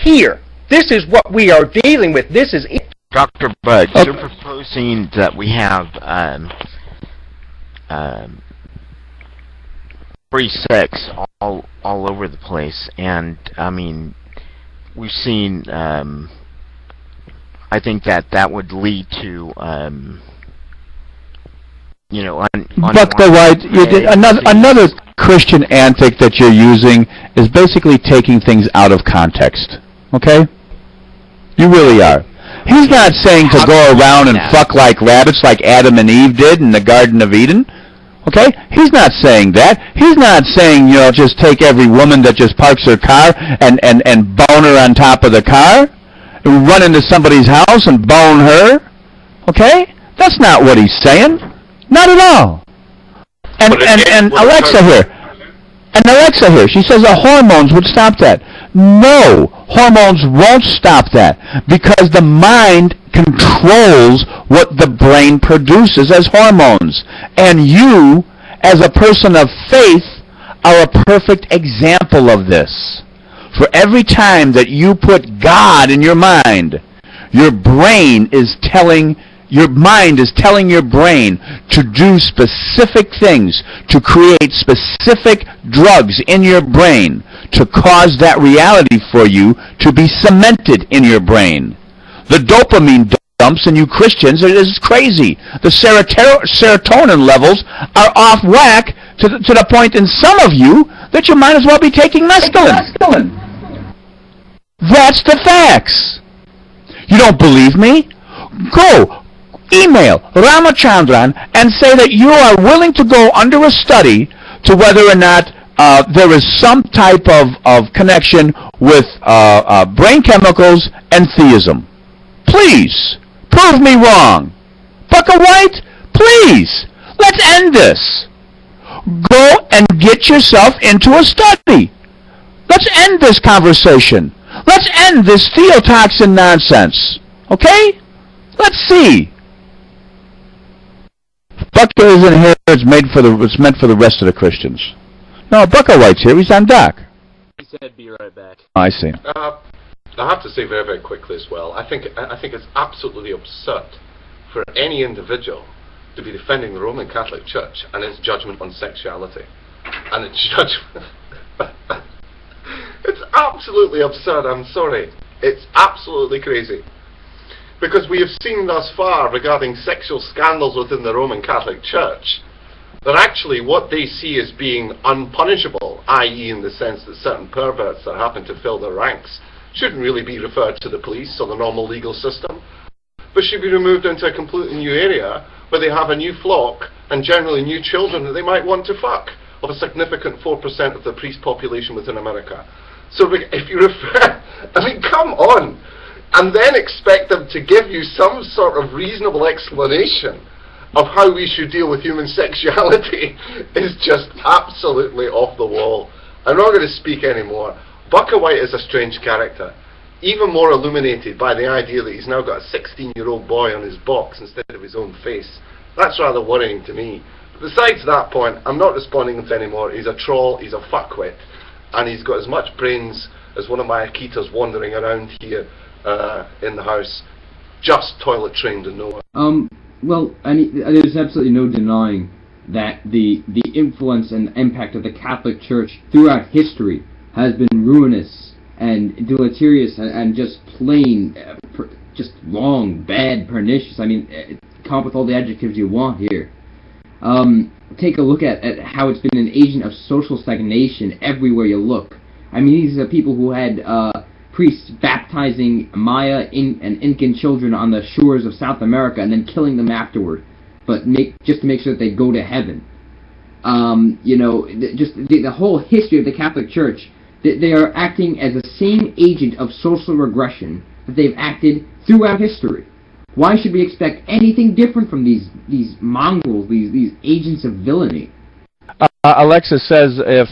here. This is what we are dealing with. This is it. Dr. Bud, you're proposing that we have free sex all over the place, and I mean, we've seen. I think that would lead to, you know, Dr. White, another Christian antic that you're using is basically taking things out of context. Okay? You really are. He's not saying to go around and fuck like rabbits like Adam and Eve did in the Garden of Eden. Okay? He's not saying that. He's not saying, you know, just take every woman that just parks her car and bone her on top of the car, and run into somebody's house and bone her. Okay? That's not what he's saying. Not at all. And Alexa here. And Alexa here, she says the hormones would stop that. No, hormones won't stop that, because the mind controls what the brain produces as hormones. And you, as a person of faith, are a perfect example of this. For every time that you put God in your mind, your mind is telling your brain to do specific things, to create specific drugs in your brain, to cause that reality for you to be cemented in your brain. The dopamine dumps in you Christians is crazy. The serotonin levels are off whack to the point in some of you that you might as well be taking mescaline. That's the facts. You don't believe me? Go email Ramachandran and say that you are willing to go under a study to whether or not there is some type of connection with brain chemicals and theism. Please, prove me wrong. Bucka White, please, let's end this. Go and get yourself into a study. Let's end this conversation. Let's end this theotoxin nonsense. Okay? Let's see. Bucka isn't here. It's meant for the rest of the Christians. No, Bucka White's here. He's on dock. He said, "Be right back." I see. I have to say very, very quickly as well. I think it's absolutely absurd for any individual to be defending the Roman Catholic Church and its judgment on sexuality, and its judgment. It's absolutely absurd. I'm sorry. It's absolutely crazy. Because we have seen thus far regarding sexual scandals within the Roman Catholic Church that actually what they see as being unpunishable, i.e. in the sense that certain perverts that happen to fill their ranks shouldn't really be referred to the police or the normal legal system, but should be removed into a completely new area where they have a new flock and generally new children that they might want to fuck, of a significant 4% of the priest population within America. So if you refer, I mean, come on, and then expect them to give you some sort of reasonable explanation of how we should deal with human sexuality is just absolutely off the wall. I'm not going to speak anymore. Bucka White is a strange character, even more illuminated by the idea that he's now got a 16-year-old boy on his box instead of his own face. That's rather worrying to me. But besides that point, I'm not responding to him anymore. He's a troll, he's a fuckwit, and he's got as much brains as one of my Akitas wandering around here in the house, just toilet trained and nowhere. Well, there's absolutely no denying that the influence and impact of the Catholic Church throughout history has been ruinous and deleterious and just plain, just wrong, bad, pernicious. I mean, come up with all the adjectives you want here. Take a look at how it's been an agent of social stagnation everywhere you look. I mean, these are people who had priests baptizing Maya and Incan children on the shores of South America and then killing them afterward, but just to make sure that they go to heaven. You know, the whole history of the Catholic Church, they are acting as the same agent of social regression that they've acted throughout history. Why should we expect anything different from these mongrels, these agents of villainy? Alexa says if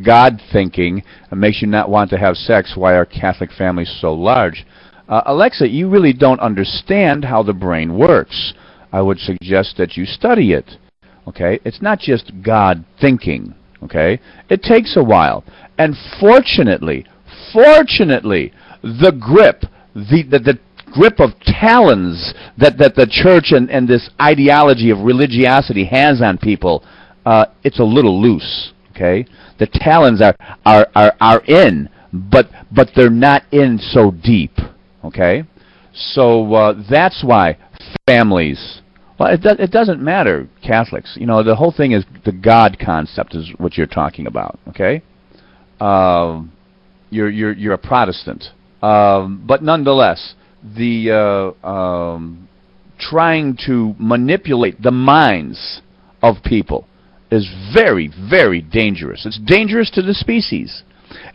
God thinking makes you not want to have sex, why are Catholic families so large? Alexa, you really don't understand how the brain works. I would suggest that you study it. Okay? It's not just God thinking. Okay? It takes a while. And fortunately, the grip, the grip of talons that the church and this ideology of religiosity has on people, it's a little loose. Okay, the talons are in, but they're not in so deep. Okay, so that's why families. Well, it doesn't matter, Catholics. You know, the whole thing is the God concept is what you're talking about. Okay, you're a Protestant, but nonetheless, the trying to manipulate the minds of people is very, very dangerous. It's dangerous to the species.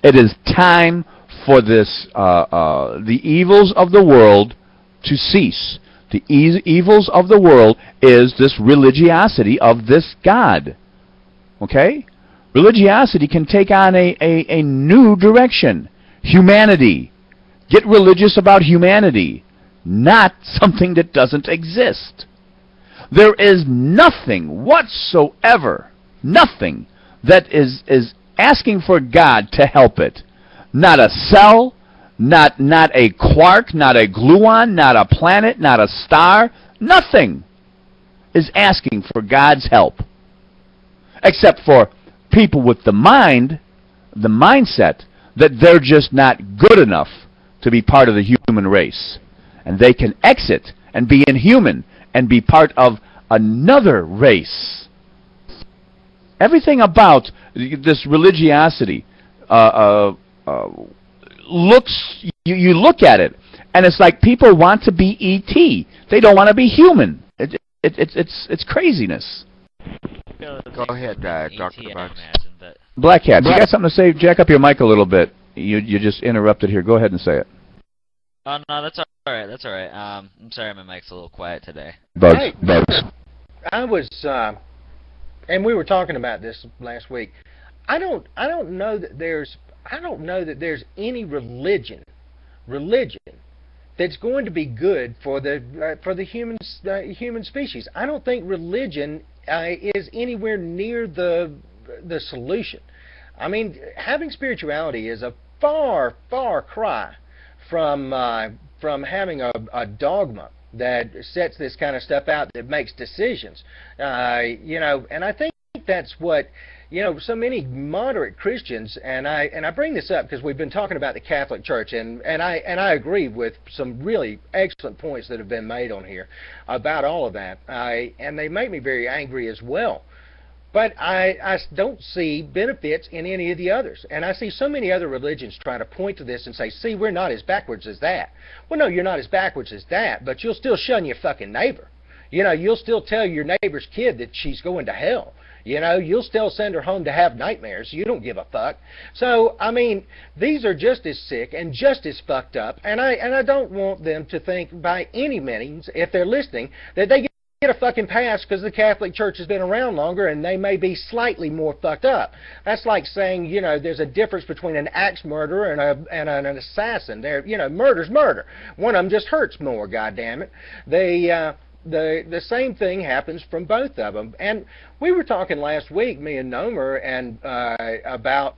It is time for this the evils of the world to cease. The evils of the world is this religiosity of this God. Okay? Religiosity can take on a new direction. Humanity. Get religious about humanity, not something that doesn't exist. There is nothing whatsoever, nothing that is asking for God to help it. Not a cell, not a quark, not a gluon, not a planet, not a star. Nothing is asking for God's help. Except for people with the mindset that they're just not good enough to be part of the human race. And they can exit and be inhuman and be part of another race. Everything about this religiosity looks, you look at it, and it's like people want to be E.T. They don't want to be human. It's craziness. Go ahead, Dr. Bucks. Black Cat, you got something to say? Jack up your mic a little bit. You just interrupted here. Go ahead and say it. Oh, no, that's all right. That's all right. I'm sorry my mic's a little quiet today. Bugs. I was, and we were talking about this last week. I don't know that there's any religion that's going to be good for the human species. I don't think religion is anywhere near the solution. I mean, having spirituality is a far cry from having a dogma that sets this kind of stuff out, that makes decisions. You know, and I think that's what, you know, so many moderate Christians, and I bring this up because we've been talking about the Catholic Church, and I agree with some really excellent points that have been made on here about all of that, and they make me very angry as well. But I don't see benefits in any of the others. And I see so many other religions trying to point to this and say, see, we're not as backwards as that. Well, no, you're not as backwards as that, but you'll still shun your fucking neighbor. You know, you'll still tell your neighbor's kid that she's going to hell. You know, you'll still send her home to have nightmares. You don't give a fuck. So, I mean, these are just as sick and just as fucked up. And I don't want them to think by any means, if they're listening, that they get a fucking pass because the Catholic Church has been around longer and they may be slightly more fucked up. That's like saying, you know, there's a difference between an axe murderer and an assassin. There, you know, murder's murder. One of them just hurts more, goddammit. The same thing happens from both of them. And we were talking last week, me and Nomer, and about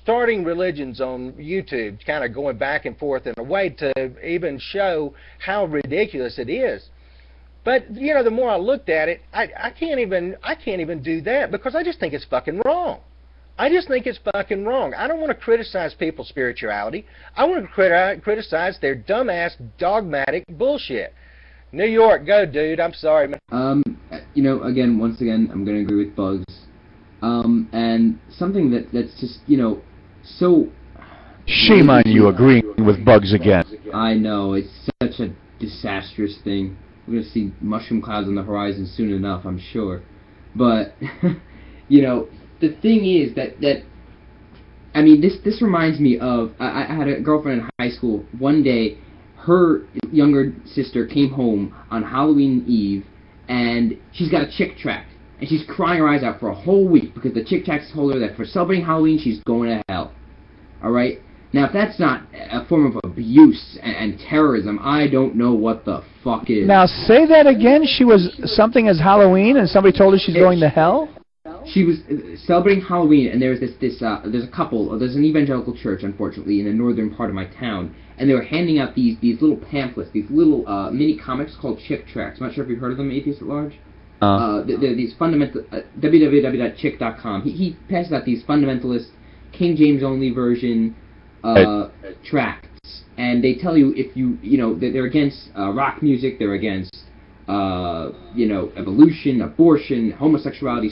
starting religions on YouTube, kind of going back and forth in a way to even show how ridiculous it is. But, you know, the more I looked at it, I can't even do that because I just think it's fucking wrong. I just think it's fucking wrong. I don't want to criticize people's spirituality. I want to criticize their dumbass, dogmatic bullshit. New York, go, dude. I'm sorry, man. You know, once again, I'm going to agree with Bugs. And something that's just, you know, so... Shame on you agreeing with Bugs again. I know, it's such a disastrous thing. We're going to see mushroom clouds on the horizon soon enough, I'm sure. But, you know, the thing is that I mean, this reminds me of, I had a girlfriend in high school. One day, her younger sister came home on Halloween Eve, and she's got a Chick Tract. And she's crying her eyes out for a whole week because the Chick Tracts told her that for celebrating Halloween, she's going to hell. Alright? Now, if that's not a form of abuse and terrorism, I don't know what the fuck is. Now, say that again. She was something as Halloween, and somebody told her she's going to hell? she was celebrating Halloween, and there was there's a couple, there's an evangelical church, unfortunately, in the northern part of my town, and they were handing out these little pamphlets, these little mini comics called Chick Tracts. I'm not sure if you've heard of them, Atheists at Large. They're these fundamental, www.chick.com. He passes out these fundamentalist, King James only version tracts, and they tell you if they're against rock music, they're against evolution, abortion, homosexuality,